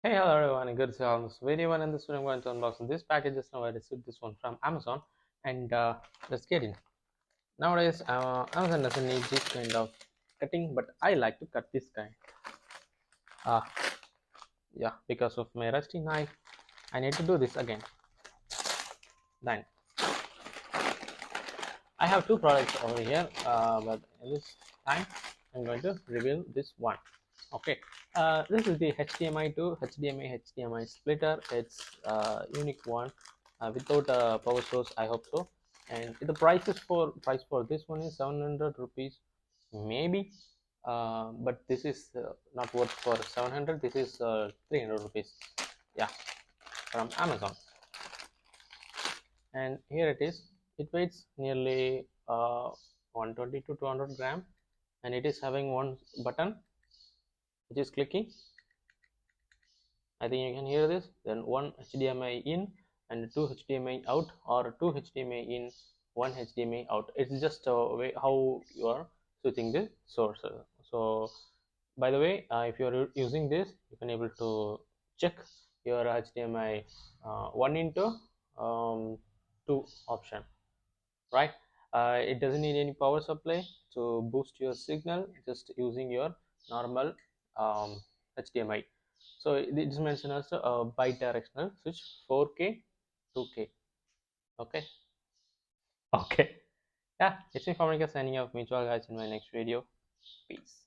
Hey, hello everyone, and good to see you all in this video. And in this video, I'm going to unbox this package. Just now I received this one from Amazon, and let's get in. Nowadays, Amazon doesn't need this kind of cutting, but I like to cut this kind. Uh, yeah, because of my rusty knife, I need to do this again. Then I have two products over here, but this time I'm going to reveal this one. Okay, this is the HDMI to HDMI splitter. It's a unique one without a power source. I hope so. And the price for this one is 700 rupees, maybe. But this is not worth for 700. This is 300 rupees. Yeah, from Amazon. And here it is. It weighs nearly 120 to 200 gram, and it is having one button which is clicking. I think you can hear this. Then one HDMI in and two HDMI out, or two HDMI in, one HDMI out. It's just a way how you are switching the source. So by the way, if you are using this, you can able to check your HDMI one into two option, right? It doesn't need any power supply to boost your signal, just using your normal HDMI. So it is mentioned as a bi-directional switch, 4K 2K. Okay. Okay, yeah, it's me Famika signing off. Meet you all guys in my next video. Peace.